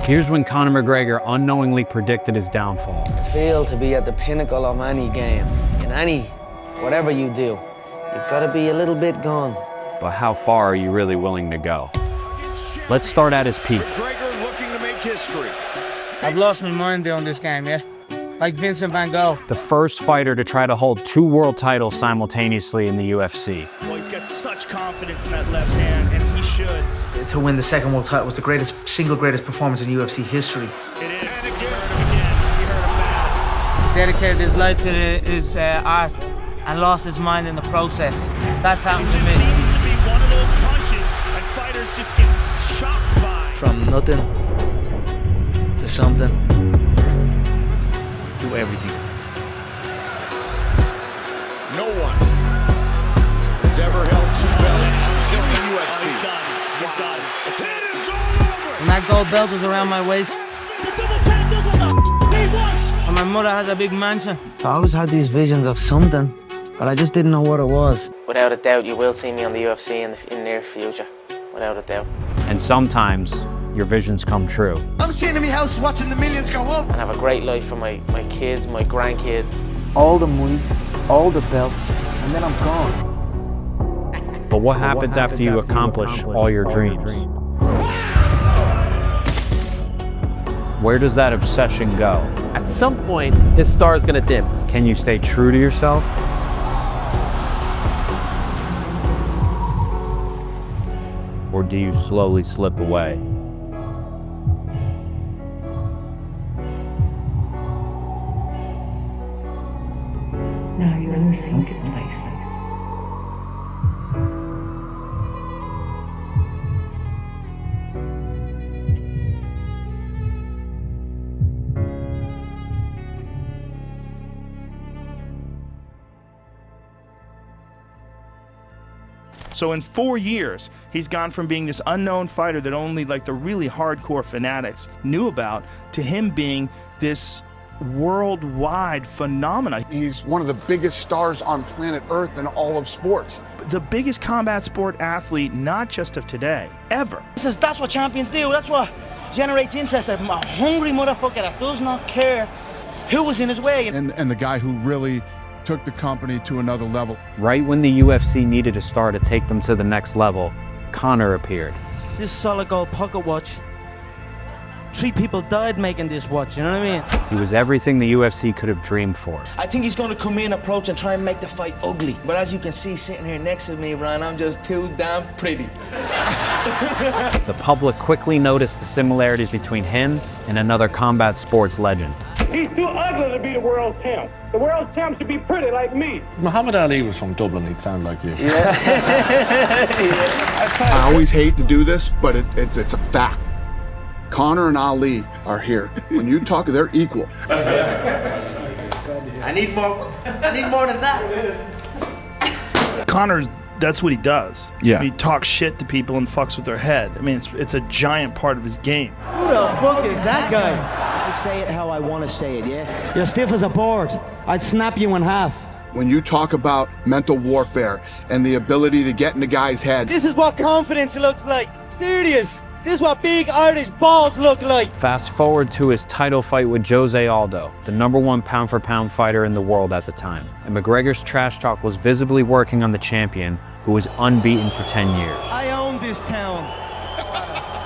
Here's when Conor McGregor unknowingly predicted his downfall. Feel to be at the pinnacle of any game, in whatever you do, you've got to be a little bit gone. But how far are you really willing to go? Let's start at his peak. McGregor looking to make history. I've lost my mind doing this game, yeah? Like Vincent van Gogh. The first fighter to try to hold 2 world titles simultaneously in the UFC. Well, he's got such confidence in that left hand, and he should. To win the second world title was the single greatest performance in UFC history. It is. And again, he hurt him bad. Dedicated his life to his art and lost his mind in the process. That's happened It to just me. seems to be one of those punches and fighters just get shocked by. From nothing to something to everything. No one has ever held 2 belts till the UFC. He's done. He's done. It is all over. And that gold belt was around my waist. The double tap does what the he wants. And my mother has a big mansion. I always had these visions of something, but I just didn't know what it was. Without a doubt, you will see me on the UFC in the near future. Without a doubt. And sometimes your visions come true. I'm sitting in my house watching the millions go up. And have a great life for my kids, my grandkids. All the money, all the belts, and then I'm gone. But what happens after you accomplish all your dreams? Where does that obsession go? At some point, his star is gonna dim. Can you stay true to yourself? Or do you slowly slip away? Now you're in a secret place. So in 4 years, he's gone from being this unknown fighter that only like the really hardcore fanatics knew about to him being this worldwide phenomenon. He's one of the biggest stars on planet Earth in all of sports. The biggest combat sport athlete, not just of today, ever. That's what champions do. That's what generates interest. A hungry motherfucker that does not care who was in his way. And the guy who really took the company to another level. Right when the UFC needed a star to take them to the next level, Conor appeared. This solid gold pocket watch. 3 people died making this watch, you know what I mean? He was everything the UFC could have dreamed for. I think he's going to come in, approach, and try and make the fight ugly. But as you can see, sitting here next to me, Ryan, I'm just too damn pretty. The public quickly noticed the similarities between him and another combat sports legend. He's too ugly to be the world champ. The world champ should be pretty like me. Muhammad Ali was from Dublin, he'd sound like you. I always hate to do this, but it's a fact. Conor and Ali are here. When you talk, they're equal. I need more than that. Conor, that's what he does. Yeah. He talks shit to people and fucks with their head. I mean, it's a giant part of his game. Who the fuck is that guy? I say it how I want to say it, yeah? You're stiff as a board. I'd snap you in half. When you talk about mental warfare and the ability to get in the guy's head, This is what confidence looks like. Serious. This is what big Irish balls look like. Fast forward to his title fight with Jose Aldo, the #1 pound-for-pound fighter in the world at the time. And McGregor's trash talk was visibly working on the champion, who was unbeaten for 10 years. I own this town.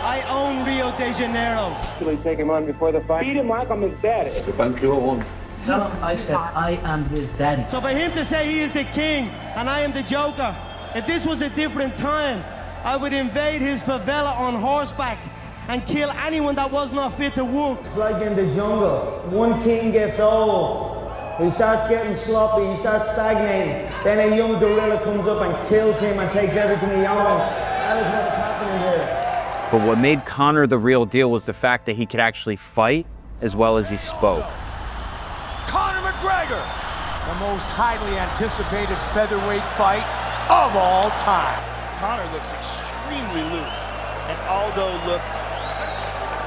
I own Rio de Janeiro. Actually take him on before the fight. Beat him like I'm his daddy. Tell him I said I am his daddy. So for him to say he is the king and I am the joker, if this was a different time, I would invade his favela on horseback and kill anyone that was not fit to walk. It's like in the jungle. One king gets old. He starts getting sloppy, he starts stagnating. Then a young gorilla comes up and kills him and takes everything he owns. That is what is happening here. But what made Conor the real deal was the fact that he could actually fight as well as he spoke. Conor McGregor, the most highly anticipated featherweight fight of all time. Conor looks extremely loose, and Aldo looks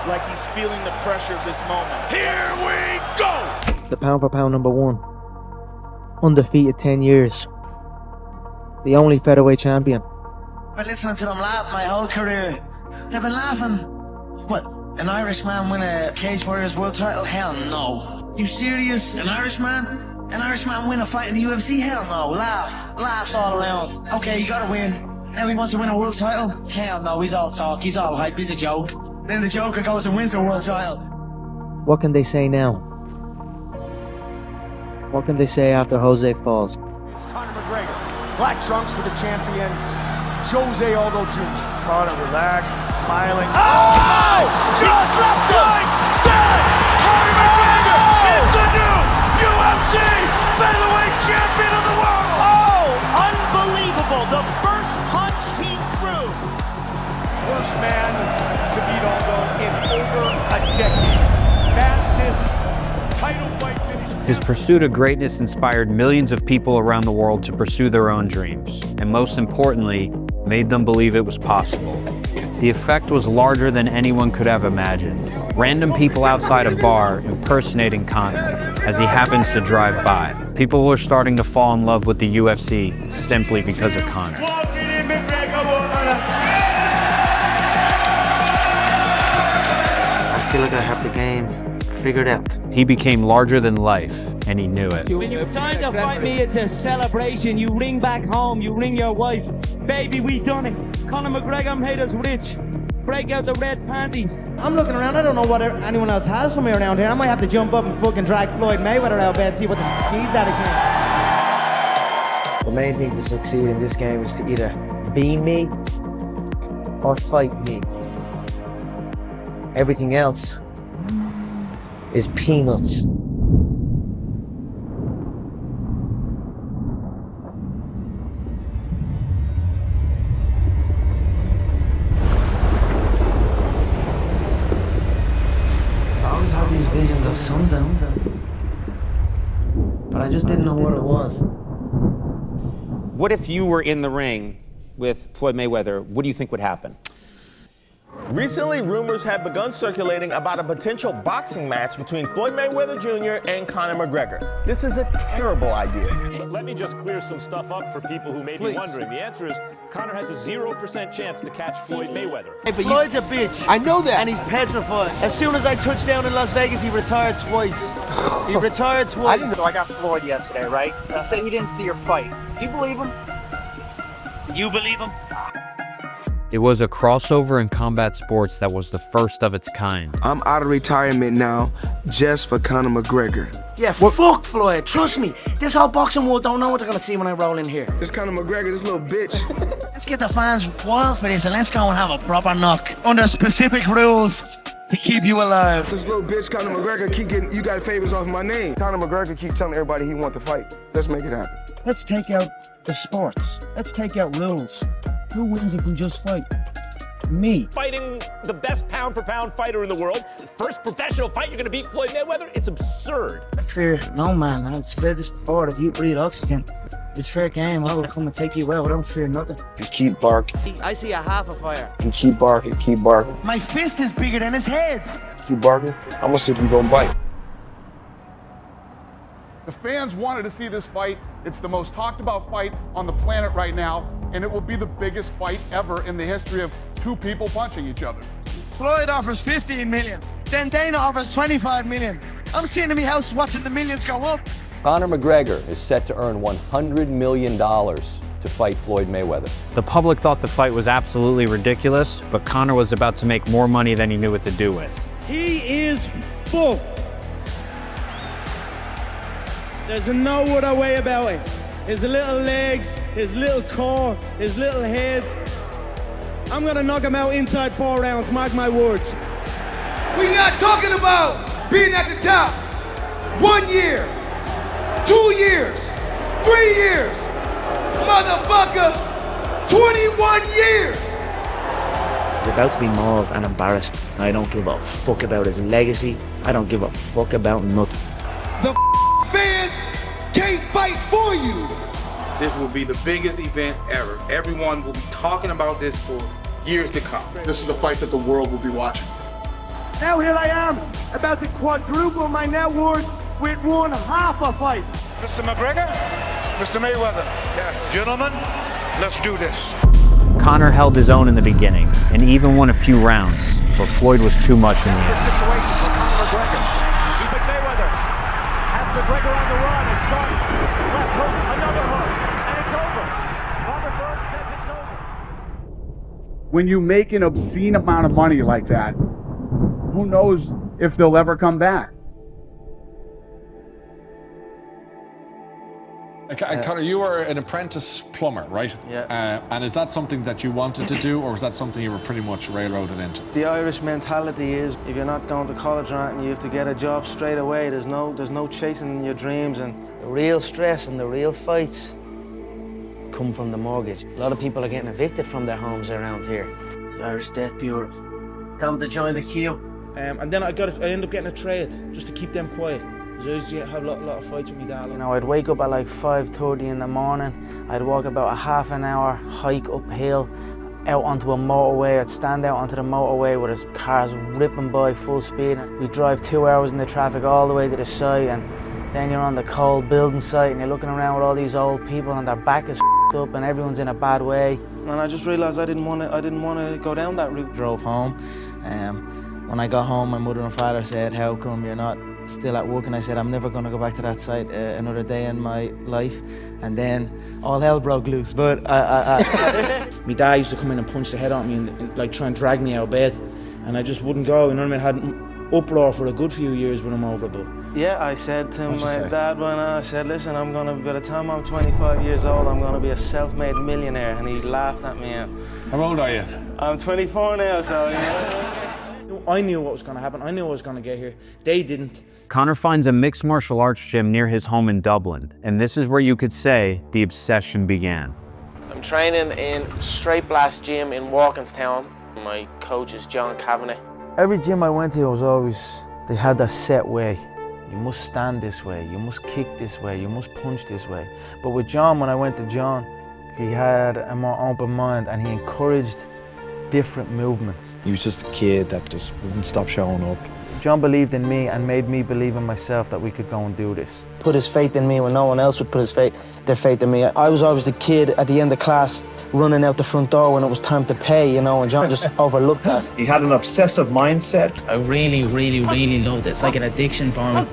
like he's feeling the pressure of this moment. Here we go! The pound for pound #1. Undefeated 10 years. The only featherweight champion. I've been listening to them laugh my whole career. They've been laughing, what, An Irishman win a Cage Warriors world title? Hell no. You serious? An Irishman? An Irishman win a fight in the UFC? Hell no. Laughs all around. Okay, you gotta win. Now he wants to win a world title? Hell no, he's all talk, he's all hype, he's a joke. Then the Joker goes and wins the world title. What can they say now? What can they say after Jose falls? It's Conor McGregor. Black trunks for the champion, Jose Aldo Jr. Conor relaxed and smiling. Oh! Just slapped him! Like that! Conor McGregor is the new UFC featherweight champion of the world! Oh! Unbelievable! The first punch he threw! First man to beat Aldo in over a decade. Fastest title fight finish. His pursuit of greatness inspired millions of people around the world to pursue their own dreams, and most importantly, made them believe it was possible. The effect was larger than anyone could have imagined. Random people outside a bar impersonating Conor as he happens to drive by. People were starting to fall in love with the UFC simply because of Conor. I feel like I have the game figured out. He became larger than life, and he knew it. When you time to fight me, it's a celebration. You ring back home, you ring your wife. Baby, we done it. Conor McGregor made us rich. Break out the red panties. I'm looking around, I don't know what anyone else has for me around here. I might have to jump up and fucking drag Floyd Mayweather out of bed and see what the f he's at again. The main thing to succeed in this game is to either be me or fight me. Everything else is peanuts. I always had these visions of sundown, but I just didn't know what it was. What if you were in the ring with Floyd Mayweather? What do you think would happen? Recently, rumors have begun circulating about a potential boxing match between Floyd Mayweather Jr. and Conor McGregor. This is a terrible idea. Let me just clear some stuff up for people who may be wondering. The answer is Conor has a 0% chance to catch Floyd Mayweather. Hey, but Floyd's a bitch. I know that. And he's petrified. As soon as I touched down in Las Vegas, he retired twice. He retired twice. So I got Floyd yesterday, right? He said he didn't see your fight. Do you believe him? You believe him? It was a crossover in combat sports that was the first of its kind. I'm out of retirement now, just for Conor McGregor. Yeah, fuck Floyd, trust me. This whole boxing world don't know what they're gonna see when I roll in here. This Conor McGregor, this little bitch. Let's get the fans wild for this and let's go and have a proper knock. Under specific rules to keep you alive. This little bitch, Conor McGregor, keep getting, you got favors off my name. Conor McGregor keep telling everybody he want to fight. Let's make it happen. Let's take out the sports. Let's take out rules. Who wins if we just fight? Me. Fighting the best pound-for-pound fighter in the world. First professional fight, you're gonna beat Floyd Mayweather? It's absurd. I fear no man. I've said this before. If you breathe oxygen, it's fair game. I will come and take you out. I don't fear nothing. Just keep barking. I see a half a fire. And keep barking, keep barking. My fist is bigger than his head. Keep barking. I'm gonna see if you gonna bite. The fans wanted to see this fight. It's the most talked about fight on the planet right now, and it will be the biggest fight ever in the history of two people punching each other. Floyd offers 15 million. Then Dana offers 25 million. I'm sitting in my house watching the millions go up. Conor McGregor is set to earn $100 million to fight Floyd Mayweather. The public thought the fight was absolutely ridiculous, but Conor was about to make more money than he knew what to do with. He is fucked. There's no other way about it. His little legs, his little core, his little head. I'm gonna knock him out inside 4 rounds, mark my words. We're not talking about being at the top. 1 year, 2 years, 3 years. Motherfucker, 21 years. He's about to be mauled and embarrassed. I don't give a fuck about his legacy. I don't give a fuck about nothing. The fans can't fight for you. This will be the biggest event ever. Everyone will be talking about this for years to come. This is a fight that the world will be watching. Now here I am, about to quadruple my net worth with 1/2 a fight. Mr. McGregor, Mr. Mayweather. Yes. Gentlemen, let's do this. Conor held his own in the beginning, and even won a few rounds. but Floyd was too much in the end. Situation for Conor McGregor. Even Mayweather has McGregor on the run. It's shot. Left hook, another hook, and it's over. Robert Burns says it's over. When you make an obscene amount of money like that, who knows if they'll ever come back? Conor, you were an apprentice plumber, right? Yeah. And is that something that you wanted to do, or was that something you were pretty much railroaded into? The Irish mentality is, if you're not going to college or anything, you have to get a job straight away. There's no chasing your dreams, and the real stress and the real fights come from the mortgage. A lot of people are getting evicted from their homes around here. The Irish Debt Bureau. Tell them to join the queue. And then I ended up getting a trade just to keep them quiet. Because I used to have a lot of fights with my dad. You know, I'd wake up at like 5:30 in the morning. I'd walk about a half an hour hike uphill out onto a motorway. I'd stand out onto the motorway with his cars ripping by full speed. We'd drive 2 hours in the traffic all the way to the site, and then you're on the cold building site and you're looking around with all these old people and their back is up and everyone's in a bad way. And I just realised I didn't want to go down that route. Drove home. When I got home, my mother and father said, "How come you're not still at work?" And I said, "I'm never going to go back to that site another day in my life." And then all hell broke loose. But my dad used to come in and punch the head out of me and like try and drag me out of bed, and I just wouldn't go. You know what I mean? I had an uproar for a good few years with him over it. But yeah, I said to my dad when I said, "Listen, by the time I'm 25 years old, I'm going to be a self-made millionaire." And he laughed at me. How old are you? I'm 24 now, so you know. I knew what was going to happen. I knew I was going to get here. They didn't. Conor finds a mixed martial arts gym near his home in Dublin, and this is where you could say the obsession began. I'm training in Straight Blast Gym in Walkinstown. My coach is John Kavanagh. Every gym I went to was always, they had that set way. You must stand this way, you must kick this way, you must punch this way. But with John, when I went to John, he had a more open mind and he encouraged different movements. He was just a kid that just wouldn't stop showing up. John believed in me and made me believe in myself that we could go and do this. Put his faith in me when no one else would put their faith in me. I was always the kid at the end of class running out the front door when it was time to pay, you know, and John just overlooked that. He had an obsessive mindset. I really loved it. It's like an addiction for me.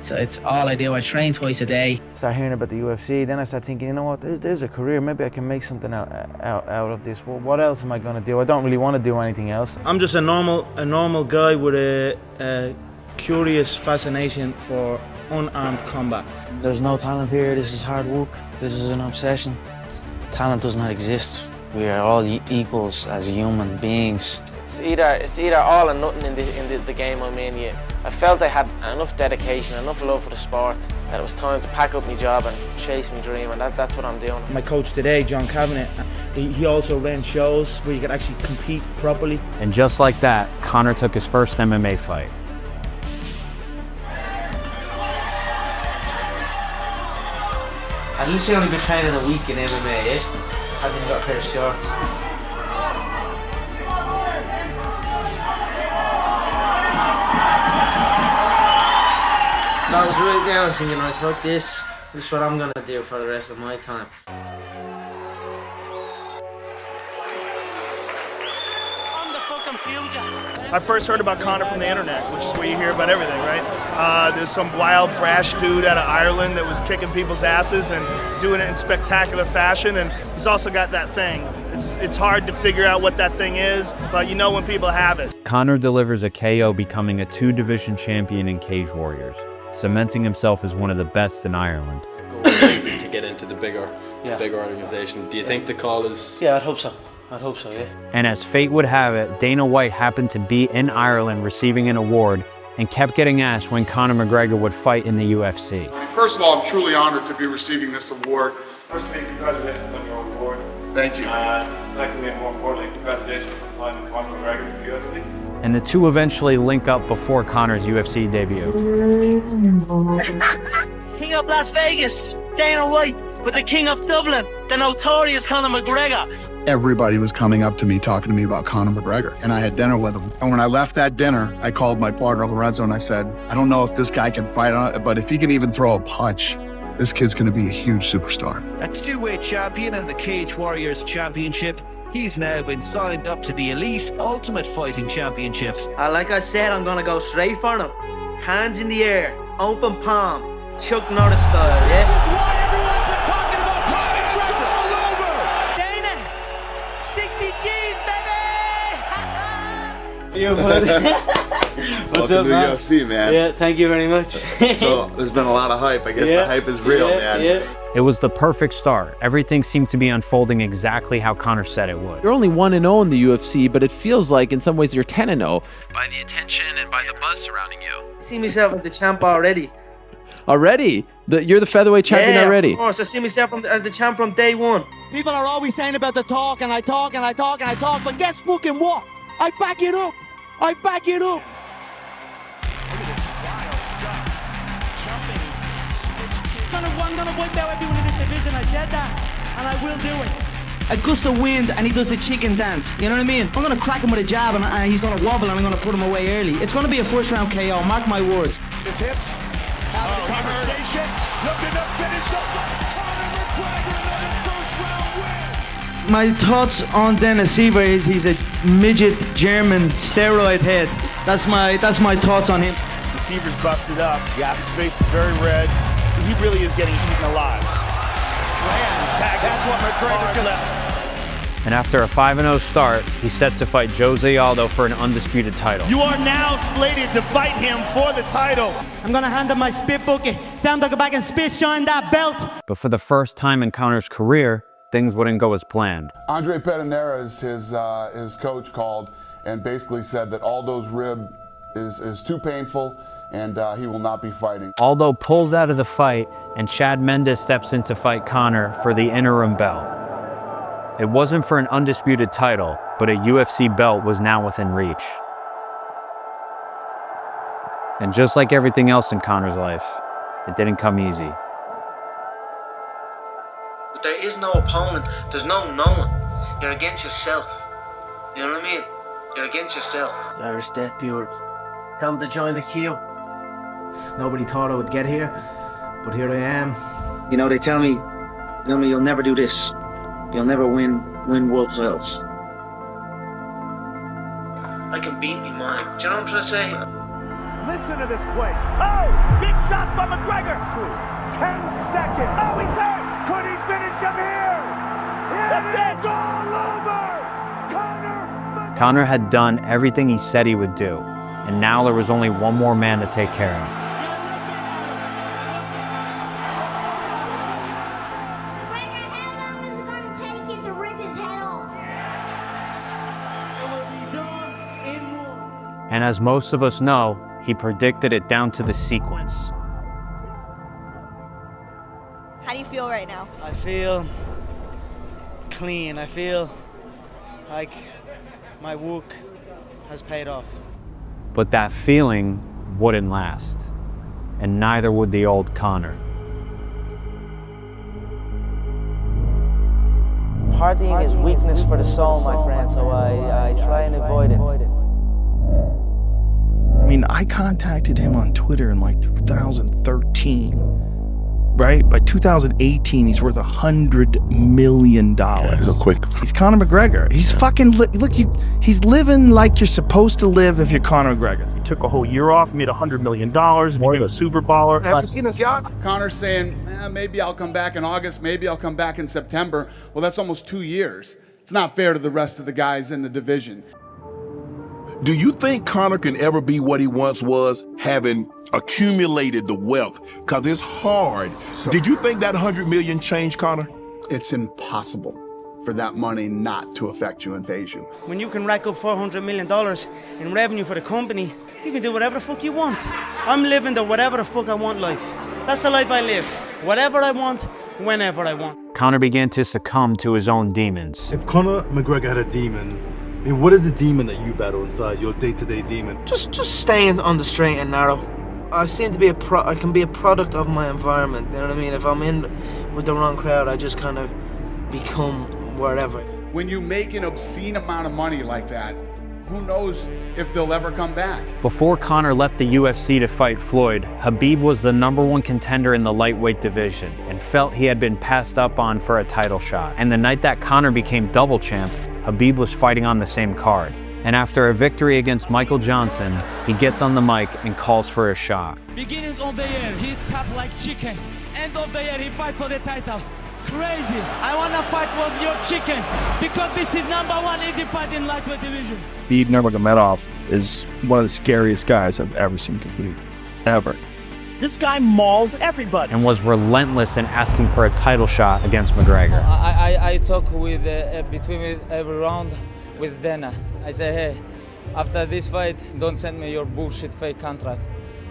It's all I do. I train twice a day. Start hearing about the UFC, then I start thinking, you know what, there's a career. Maybe I can make something out of this. Well, what else am I going to do? I don't really want to do anything else. I'm just a normal guy with a curious fascination for unarmed combat. There's no talent here. This is hard work. This is an obsession. Talent does not exist. We are all equals as human beings. It's either all or nothing in the game I'm in. I felt I had enough dedication, enough love for the sport, that it was time to pack up my job and chase my dream, and that's what I'm doing. My coach today, John Kavanagh, he also ran shows where you could actually compete properly. And just like that, Conor took his first MMA fight. I'd literally only been training a week in MMA, hadn't even got a pair of shorts. I was really down thinking, right, fuck this. This is what I'm gonna do for the rest of my time. I first heard about Conor from the internet, which is where you hear about everything, right? There's some wild, brash dude out of Ireland that was kicking people's asses and doing it in spectacular fashion, and he's also got that thing. It's hard to figure out what that thing is, but you know when people have it. Conor delivers a KO, becoming a 2-division champion in Cage Warriors, cementing himself as one of the best in Ireland. To get into the bigger organization. Do you think the call is... Yeah, I'd hope so. Yeah. And as fate would have it, Dana White happened to be in Ireland receiving an award and kept getting asked when Conor McGregor would fight in the UFC. First of all, I'm truly honored to be receiving this award. Firstly, congratulations on your award. Thank you. Secondly, and more importantly, congratulations on signing Conor McGregor to the UFC. And the two eventually link up before Conor's UFC debut. King of Las Vegas, Dana White, with the King of Dublin, the notorious Conor McGregor. Everybody was coming up to me, talking to me about Conor McGregor, and I had dinner with him. And when I left that dinner, I called my partner, Lorenzo, and I said, I don't know if this guy can fight on it, but if he can even throw a punch, this kid's gonna be a huge superstar. A two-weight champion and the Cage Warriors Championship, He's now been signed up to the Elite Ultimate Fighting Championships. Like I said, I'm gonna go straight for him. Hands in the air, open palm, Chuck Norris style, yeah? This is why everyone's been talking about Conor. It's all over! Dana, 60 G's, baby! Yo, What's up, man? Welcome to the UFC, man. Yeah, thank you very much. So there's been a lot of hype. I guess the hype is real, man. Yeah. It was the perfect start. Everything seemed to be unfolding exactly how Conor said it would. You're only 1-0 in the UFC, but it feels like in some ways you're 10-0. By the attention and by the buzz surrounding you. I see myself as the champ already. Already? You're the featherweight champion already? Of course, I see myself as the champ from day one. People are always saying about the talk, and I talk, and I talk, and I talk, but guess fucking what? I back it up. I back it up. I'm gonna wipe out everyone in this division. I said that, and I will do it. A gust of wind and he does the chicken dance. You know what I mean? I'm gonna crack him with a jab and he's gonna wobble and I'm gonna put him away early. It's gonna be a first round KO. Mark my words. His hips. Having a conversation. Looking to finish the fight. Conor McGregor, another first round win. My thoughts on Dennis Ciavarro is he's a midget German steroid head. That's my thoughts on him. The Ciavarro's busted up. Yeah, his face is very red. He really is getting eaten alive. That's what McGregor just left. And after a 5-0 start, he's set to fight Jose Aldo for an undisputed title. You are now slated to fight him for the title. I'm gonna hand him my spit bucket. Tell him to go back and spit shine that belt. But for the first time in Conor's career, things wouldn't go as planned. Andre Pedernera's his coach called and basically said that Aldo's rib is too painful and he will not be fighting. Aldo pulls out of the fight and Chad Mendes steps in to fight Conor for the interim belt. It wasn't for an undisputed title, but a UFC belt was now within reach. And just like everything else in Conor's life, it didn't come easy. There is no opponent, there's no knowing. You're against yourself. You know what I mean? You're against yourself. Irish Death Pure. Tell him to join the queue. Nobody thought I would get here, but here I am. You know, they tell me, you'll never do this. You'll never win world titles. I can beat me mind. Do you know what I'm trying to say? Listen to this place. Oh, big shot from McGregor. 10 seconds. Oh, he's hurt. Could he finish him here? It's all over. Conor had done everything he said he would do, and now there was only one more man to take care of. And as most of us know, he predicted it down to the sequence. How do you feel right now? I feel clean. I feel like my work has paid off. But that feeling wouldn't last, and neither would the old Conor. Partying is weakness for the soul, my friend, so I try and avoid it. I mean, I contacted him on Twitter in like 2013, right? By 2018, he's worth $100 million. Yeah, so quick. He's Conor McGregor. He's fucking, he's living like you're supposed to live if you're Conor McGregor. He took a whole year off, made $100 million, became a super baller. Have you seen this yacht? Conor's saying, maybe I'll come back in August, maybe I'll come back in September. Well, that's almost 2 years. It's not fair to the rest of the guys in the division. Do you think Conor can ever be what he once was, having accumulated the wealth? Because it's hard. Did you think that 100 million changed Conor? It's impossible for that money not to affect you and phase you. When you can rack up $400 million in revenue for the company, you can do whatever the fuck you want. I'm living the whatever the fuck I want life. That's the life I live. Whatever I want, whenever I want. Conor began to succumb to his own demons. If Conor McGregor had a demon, I mean, what is the demon that you battle inside, your day-to-day demon? Just staying on the straight and narrow. I seem to be I can be a product of my environment, you know what I mean? If I'm in with the wrong crowd, I just kind of become wherever. When you make an obscene amount of money like that, who knows if they'll ever come back? Before Conor left the UFC to fight Floyd, Khabib was the #1 contender in the lightweight division and felt he had been passed up on for a title shot. And the night that Conor became double champ, Habib was fighting on the same card. And after a victory against Michael Johnson, he gets on the mic and calls for a shot. Beginning of the year, he tapped like chicken. End of the year, he fight for the title. Crazy. I want to fight with your chicken because this is #1 easy fight in lightweight division. Veedy Nurmagomedov is one of the scariest guys I've ever seen compete. Ever. This guy mauls everybody. And was relentless in asking for a title shot against McGregor. I talk with between every round with Dana. I say, hey, after this fight, don't send me your bullshit fake contract.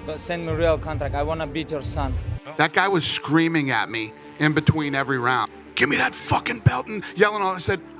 Don't send me real contract. I want to beat your son. That guy was screaming at me in between every round. Give me that fucking belt, and yelling.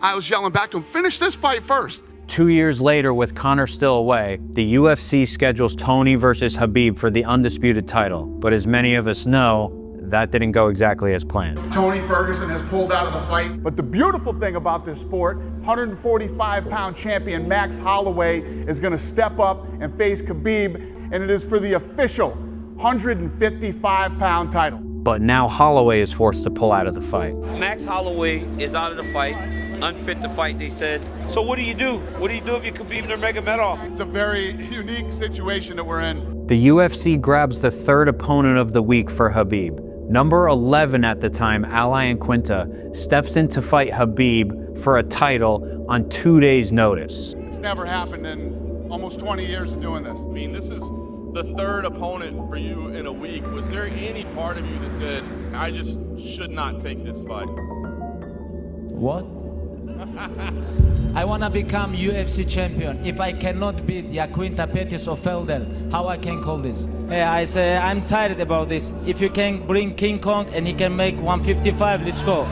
I was yelling back to him, finish this fight first. 2 years later, with Conor still away, the UFC schedules Tony versus Habib for the undisputed title. But as many of us know, that didn't go exactly as planned. Tony Ferguson has pulled out of the fight. But the beautiful thing about this sport, 145-pound champion Max Holloway is going to step up and face Khabib, and it is for the official 155-pound title. But now Holloway is forced to pull out of the fight. Max Holloway is out of the fight, unfit to fight, they said. So what do you do? What do you do if you Khabib Nurmagomedov? It's a very unique situation that we're in. The UFC grabs the third opponent of the week for Habib. Number 11 at the time, Alain Quinta, steps in to fight Habib for a title on 2 days' notice. It's never happened in almost 20 years of doing this. I mean, this is the third opponent for you in a week. Was there any part of you that said, I just should not take this fight? What? I want to become UFC champion. If I cannot beat Yaquinta, Pettis or Felder, how I can call this? Hey, I say, I'm tired about this. If you can bring King Kong and he can make 155, let's go.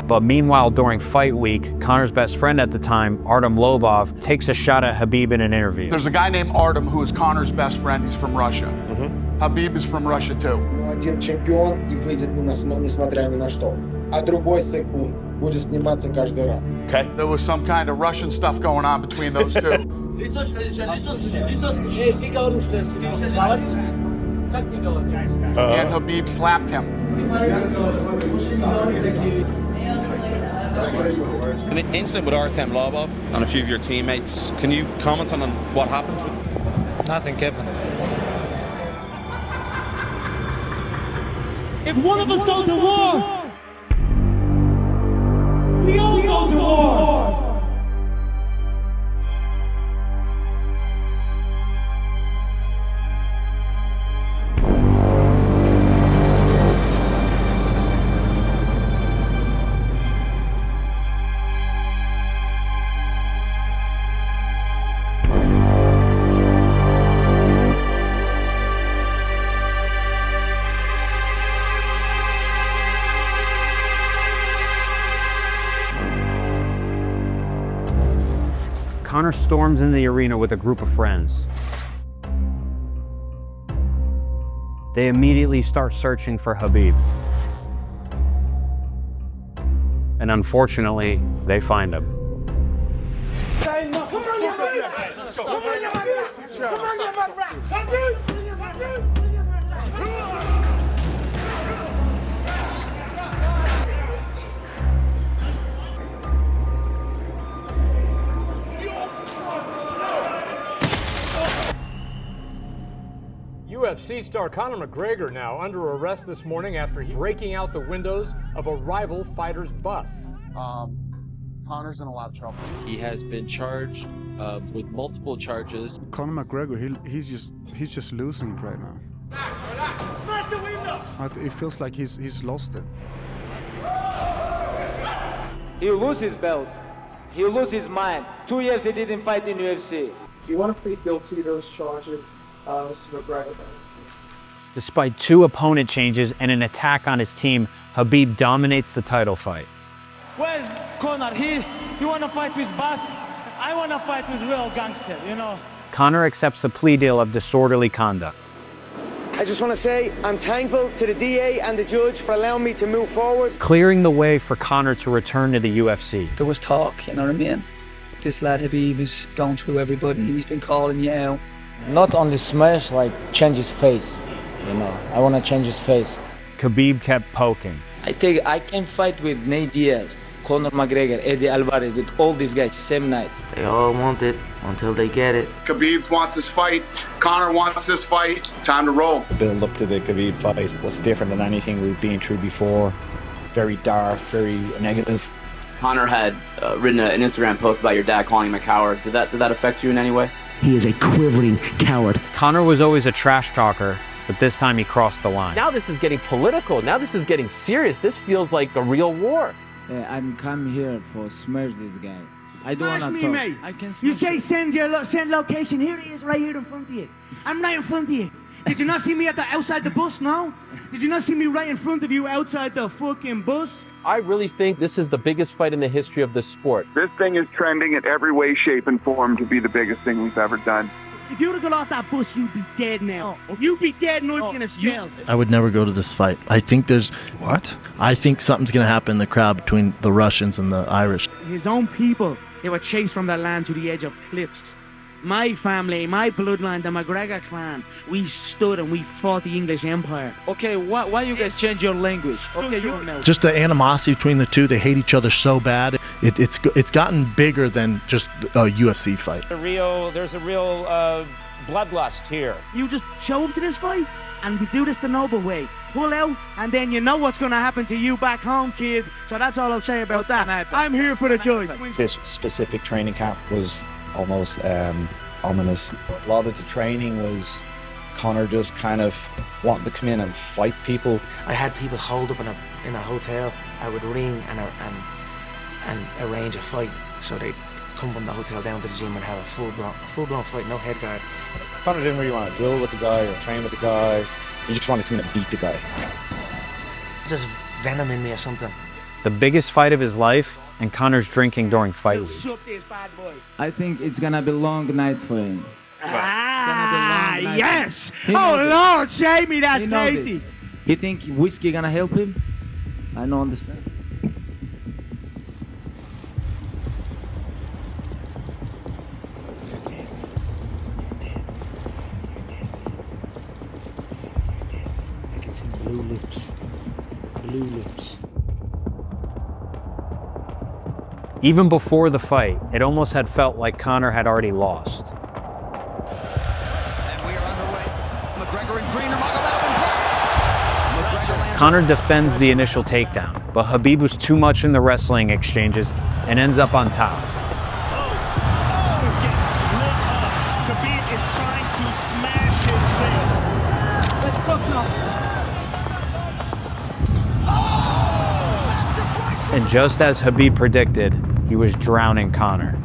But meanwhile, during fight week, Conor's best friend at the time, Artem Lobov, takes a shot at Habib in an interview. There's a guy named Artem who is Conor's best friend. He's from Russia. Habib is from Russia too. Один чемпион и выйдет несмотря ни на что. А другой секунд будет сниматься каждый раз. Okay. There was some kind of Russian stuff going on between those two. And Habib slapped him. An incident with Artem Lobov and a few of your teammates. Can you comment on what happened? Nothing happened. If one of us goes to war, we all go to war. Conor storms in the arena with a group of friends. They immediately start searching for Habib. And unfortunately, they find him. UFC star Conor McGregor now under arrest this morning after breaking out the windows of a rival fighter's bus. Conor's in a lot of trouble. He has been charged with multiple charges. Conor McGregor, he's just losing it right now. Smash the windows! It feels like he's lost it. He'll lose his belts. He'll lose his mind. 2 years he didn't fight in UFC. Do you want to plead guilty to those charges, Mr. McGregor? Despite 2 opponent changes and an attack on his team, Habib dominates the title fight. Where's Conor? He want to fight with boss. I want to fight with real gangster, you know. Conor accepts a plea deal of disorderly conduct. I just want to say I'm thankful to the DA and the judge for allowing me to move forward. Clearing the way for Conor to return to the UFC. There was talk, you know what I mean? This lad Habib is going through everybody. He's been calling you out. Not only smash, like change his face. You know, I want to change his face. Khabib kept poking. I think I can fight with Nate Diaz. Conor McGregor, Eddie Alvarez, with all these guys, same night. They all want it until they get it. Khabib wants this fight. Conor wants this fight. Time to roll. The build up to the Khabib fight was different than anything we've been through before. Very dark, very negative. Conor had written an Instagram post about your dad calling him a coward. Did that affect you in any way? He is a quivering coward. Conor was always a trash talker, but this time he crossed the line. Now this is getting political. Now this is getting serious. This feels like a real war. I'm come here for smash this guy. I don't want to me, talk. mate. I can You smash say him. send location. Here he is, right here in front of you. I'm right in front of you. Did you not see me outside the bus now? Did you not see me right in front of you outside the fucking bus? I really think this is the biggest fight in the history of this sport. This thing is trending in every way, shape, and form to be the biggest thing we've ever done. If you would have got off that bus, you'd be dead now. You'd be dead and I'm gonna sell. I would never go to this fight. I think there's what? I think something's gonna happen in the crowd between the Russians and the Irish. His own people, they were chased from their land to the edge of cliffs. My family, my bloodline, the McGregor clan, we stood and we fought the English Empire. Okay, why you guys change your language? Okay, you know. Just the animosity between the two. They hate each other so bad. It's gotten bigger than just a UFC fight. There's a real bloodlust here. You just show up to this fight and we do this the noble way. Pull out and then you know what's going to happen to you back home, kid. So that's all I'll say about that. I'm here for the joy. This specific training camp was almost ominous. A lot of the training was Conor just kind of wanting to come in and fight people. I had people holed up in a hotel. I would ring and arrange a fight. So they'd come from the hotel down to the gym and have a full-blown fight, no head guard. Conor didn't really want to drill with the guy or train with the guy. He just wanted to come in and beat the guy. Just venom in me or something. The biggest fight of his life, and Conor's drinking during fight week. I think it's gonna be long night for him. Yes! Oh, Lord, save me, that's tasty. You think whiskey gonna help him? I don't understand. I can see blue lips. Blue lips. Even before the fight, it almost had felt like Conor had already lost. And we are underway. McGregor in green, Nurmagomedov in black. Conor defends the initial takedown, but Khabib was too much in the wrestling exchanges and ends up on top. It's getting lit up. Khabib is trying to smash his face. Let's go now. And just as Khabib predicted, he was drowning Conor.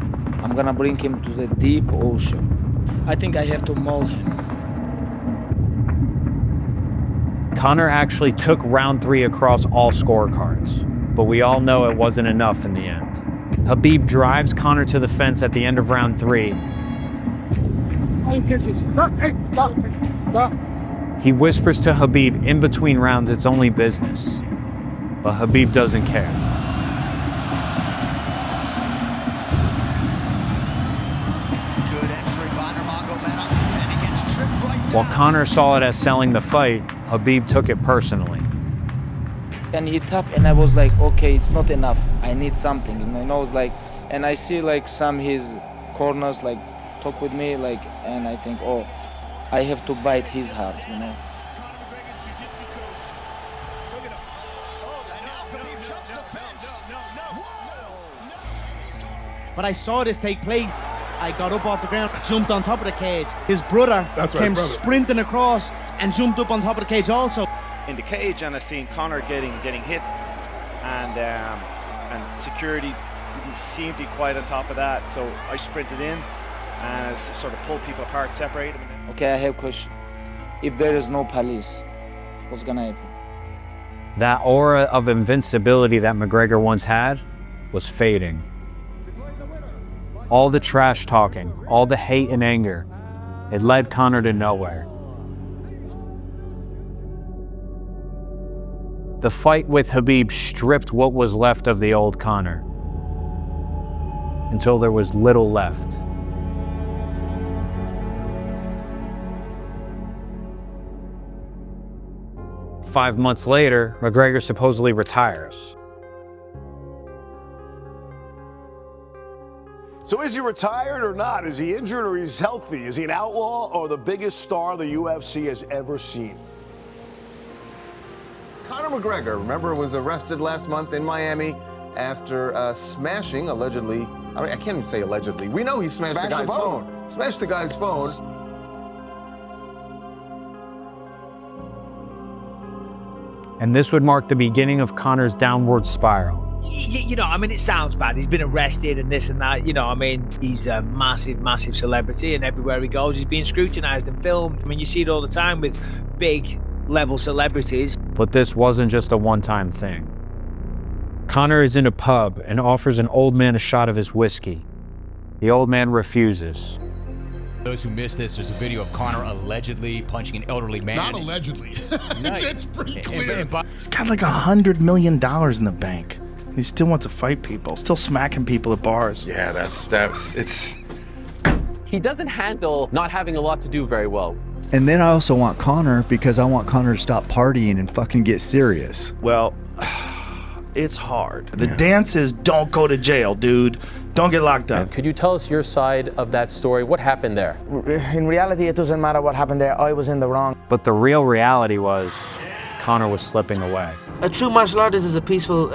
I'm gonna bring him to the deep ocean. I think I have to maul him. Conor actually took round 3 across all scorecards, but we all know it wasn't enough in the end. Khabib drives Conor to the fence at the end of round 3. He whispers to Khabib in between rounds it's only business, but Khabib doesn't care. While Conor saw it as selling the fight, Khabib took it personally. And he tapped and I was like, okay, it's not enough. I need something. And I know it's like, and I see like some his corners like talk with me like, and I think, oh, I have to bite his heart, you know. But I saw this take place. I got up off the ground, jumped on top of the cage. His brother came sprinting across and jumped up on top of the cage also. In the cage, and I seen Conor getting hit, and security didn't seem to be quite on top of that. So I sprinted in and sort of pulled people apart, separated them. Okay, I have a question. If there is no police, what's gonna happen? That aura of invincibility that McGregor once had was fading. All the trash talking, all the hate and anger, it led Conor to nowhere. The fight with Khabib stripped what was left of the old Conor, until there was little left. "5 months later, McGregor supposedly retires. So is he retired or not? Is he injured or he's healthy? Is he an outlaw or the biggest star the UFC has ever seen? Conor McGregor, remember, was arrested last month in Miami after smashing, allegedly, I can't even say allegedly. We know he smashed the guy's phone. Smashed the guy's phone. And this would mark the beginning of Conor's downward spiral. You know, I mean, it sounds bad. He's been arrested and this and that. You know, I mean, he's a massive, massive celebrity, and everywhere he goes, he's being scrutinized and filmed. I mean, you see it all the time with big level celebrities. But this wasn't just a one-time thing. Conor is in a pub and offers an old man a shot of his whiskey. The old man refuses. Those who missed this, there's a video of Conor allegedly punching an elderly man. Not allegedly. It's pretty clear. He's got like $100 million in the bank. He still wants to fight people, still smacking people at bars. Yeah, it's... He doesn't handle not having a lot to do very well. And then I also want Conor because I want Conor to stop partying and fucking get serious. Well, it's hard. The dance is don't go to jail, dude. Don't get locked up. Could you tell us your side of that story? What happened there? In reality, it doesn't matter what happened there. I was in the wrong. But the real reality was Conor was slipping away. A true martial artist is a peaceful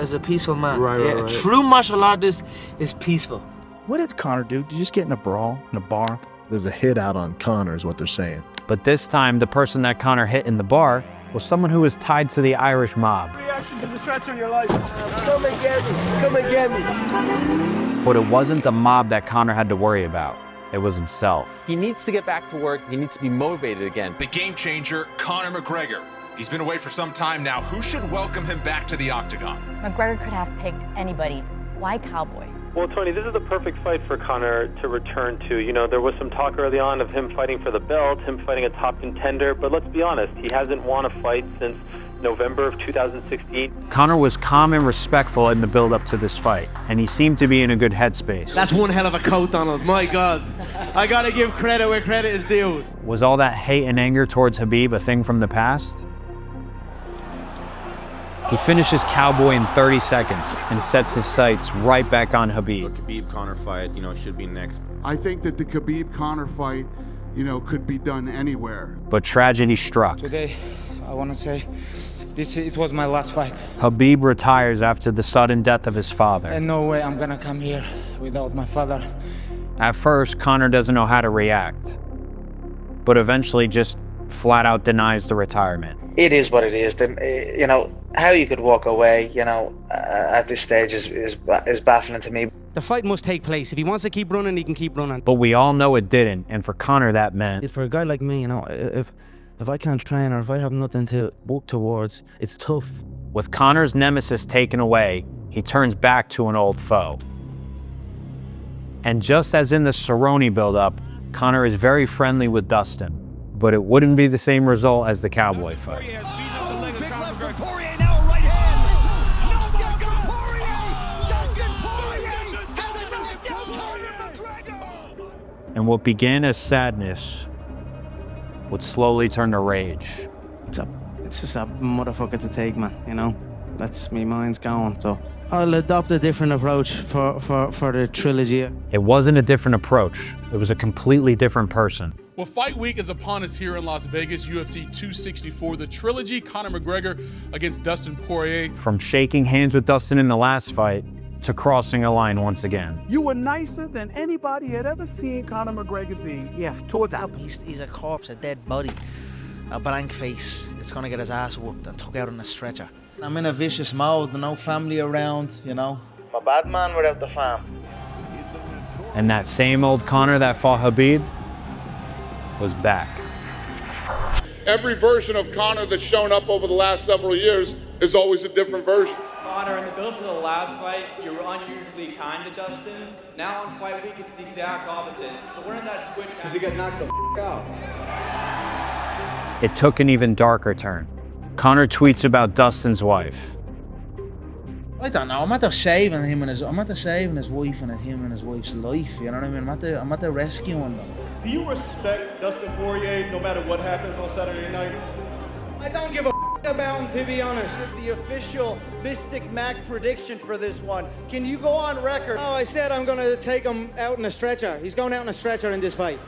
man. Right. A true martial artist is peaceful. What did Conor do? Did you just get in a brawl in a bar? There's a hit out on Conor is what they're saying. But this time, the person that Conor hit in the bar was someone who was tied to the Irish mob. Reaction to the threats on your life. Come and get me. Come and get me. But it wasn't the mob that Conor had to worry about. It was himself. He needs to get back to work. He needs to be motivated again. The game changer, Conor McGregor. He's been away for some time now. Who should welcome him back to the octagon? McGregor could have picked anybody. Why Cowboy? Well, Tony, this is the perfect fight for Conor to return to. You know, there was some talk early on of him fighting for the belt, him fighting a top contender, but let's be honest, he hasn't won a fight since November of 2016. Conor was calm and respectful in the build-up to this fight, and he seemed to be in a good headspace. That's one hell of a coat, Donald. My God. I gotta give credit where credit is due. Was all that hate and anger towards Khabib a thing from the past? He finishes Cowboy in 30 seconds and sets his sights right back on Khabib. The Khabib-Conor fight, should be next. I think that the Khabib-Conor fight, could be done anywhere. But tragedy struck. Today, I want to say it was my last fight. Khabib retires after the sudden death of his father. And no way I'm gonna come here without my father. At first, Conor doesn't know how to react, but eventually just flat out denies the retirement. It is what it is. How you could walk away, at this stage is baffling to me. The fight must take place. If he wants to keep running, he can keep running. But we all know it didn't, and for Conor that meant... For a guy like me, if I can't train or if I have nothing to work towards, it's tough. With Conor's nemesis taken away, he turns back to an old foe. And just as in the Cerrone build-up, Conor is very friendly with Dustin, but it wouldn't be the same result as the Cowboy fight. And what began as sadness would slowly turn to rage. It's just a motherfucker to take, man, That's me mind's going, so I'll adopt a different approach for the trilogy. It wasn't a different approach. It was a completely different person. Well, Fight Week is upon us here in Las Vegas, UFC 264, the trilogy, Conor McGregor against Dustin Poirier. From shaking hands with Dustin in the last fight to crossing a line once again. You were nicer than anybody had ever seen Conor McGregor be. Yeah, towards out. He's a corpse, a dead body, a blank face. It's gonna get his ass whooped and took out on a stretcher. I'm in a vicious mode, no family around, I'm a bad man without the fam. And that same old Conor that fought Khabib was back. Every version of Conor that's shown up over the last several years is always a different version. Conor, in the build to the last fight, you were unusually kind to Dustin. Now on Fight Week, it's the exact opposite. So where did that switch? Because he got knocked the out. It took an even darker turn. Conor tweets about Dustin's wife. I don't know. I'm at the saving his wife and him and his wife's life. You know what I mean? I'm at the rescuing them. Do you respect Dustin Poirier no matter what happens on Saturday night? I don't give a about him, to be honest. The official Mystic Mac prediction for this one. Can you go on record? Oh, I said I'm going to take him out in a stretcher. He's going out in a stretcher in this fight.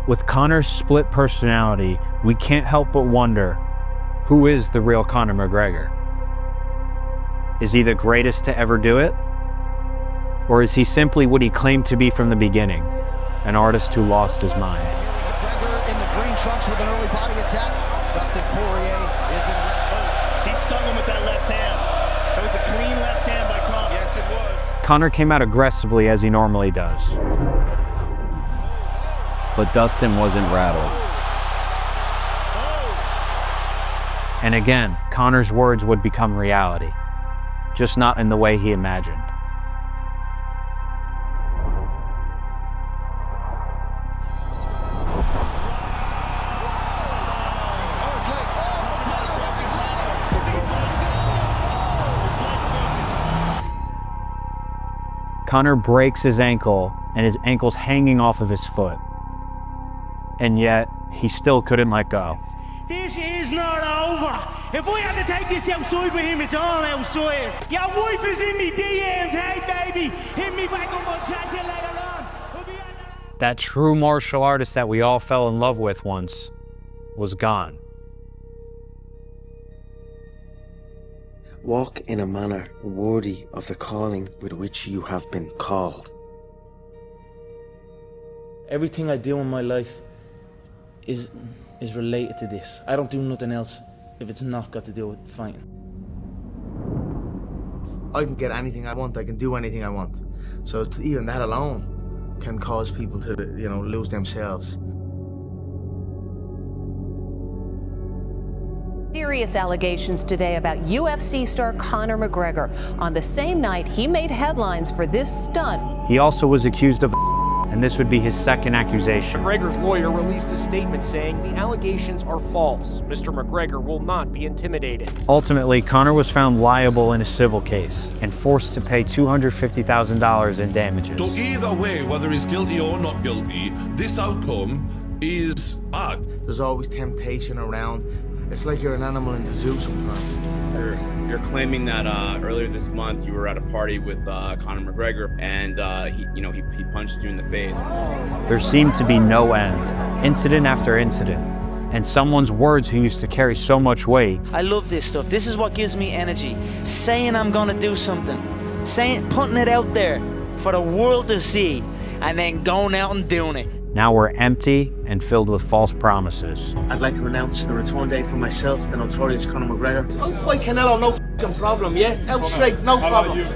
With Conor's split personality, we can't help but wonder, who is the real Conor McGregor? Is he the greatest to ever do it? Or is he simply what he claimed to be from the beginning, an artist who lost his mind? McGregor in the green trunks with an early body attack. Dustin Poirier is in. Oh, he stung him with that left hand. That was a clean left hand by Conor. Yes, it was. Conor came out aggressively as he normally does. But Dustin wasn't rattled. And again, Conor's words would become reality, just not in the way he imagined. Conor breaks his ankle, and his ankle's hanging off of his foot. And yet, he still couldn't let go. This is not over. If we have to take this outside with him, it's all outside. Your wife is in me DMs, hey baby. Hit me back up, I'll chat to you later on. That true martial artist that we all fell in love with once was gone. Walk in a manner worthy of the calling with which you have been called. Everything I do in my life is related to this. I don't do nothing else if it's not got to do with fighting. I can get anything I want, I can do anything I want. So even that alone can cause people to, lose themselves. Serious allegations today about UFC star Conor McGregor. On the same night, he made headlines for this stunt. He also was accused of, and this would be his second accusation. McGregor's lawyer released a statement saying the allegations are false. Mr. McGregor will not be intimidated. Ultimately, Conor was found liable in a civil case and forced to pay $250,000 in damages. So either way, whether he's guilty or not guilty, this outcome is bad. There's always temptation around. It's like you're an animal in the zoo sometimes. You're claiming that earlier this month you were at a party with Conor McGregor, and he punched you in the face. There seemed to be no end, incident after incident, and someone's words who used to carry so much weight. I love this stuff. This is what gives me energy. Saying I'm gonna do something, putting it out there for the world to see, and then going out and doing it. Now we're empty and filled with false promises. I'd like to announce the return date for myself, the notorious Conor McGregor. I'll fight Canelo, no f***ing problem, yeah? Out straight, no problem.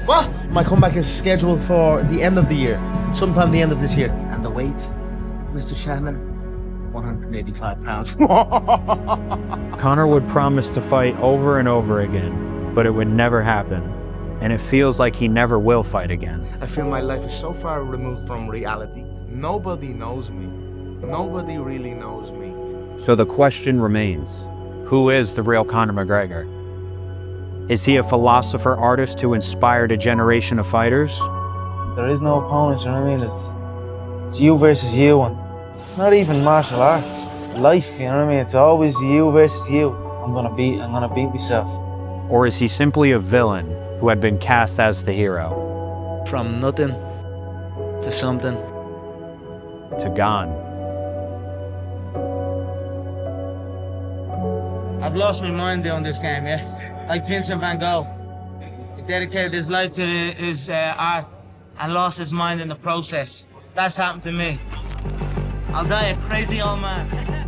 What? My comeback is scheduled for the end of the year, sometime the end of this year. And the weight, Mr. Chandler? 185 pounds. Conor would promise to fight over and over again, but it would never happen. And it feels like he never will fight again. I feel my life is so far removed from reality. Nobody knows me. Nobody really knows me. So the question remains, who is the real Conor McGregor? Is he a philosopher artist who inspired a generation of fighters? There is no opponent, you know what I mean? It's you versus you, and not even martial arts. Life, you know what I mean? It's always you versus you. I'm gonna beat myself. Or is he simply a villain who had been cast as the hero? From nothing to something. To gone. I've lost my mind doing this game, yes. Like Vincent van Gogh. He dedicated his life to his art and lost his mind in the process. That's happened to me. I'll die a crazy old man.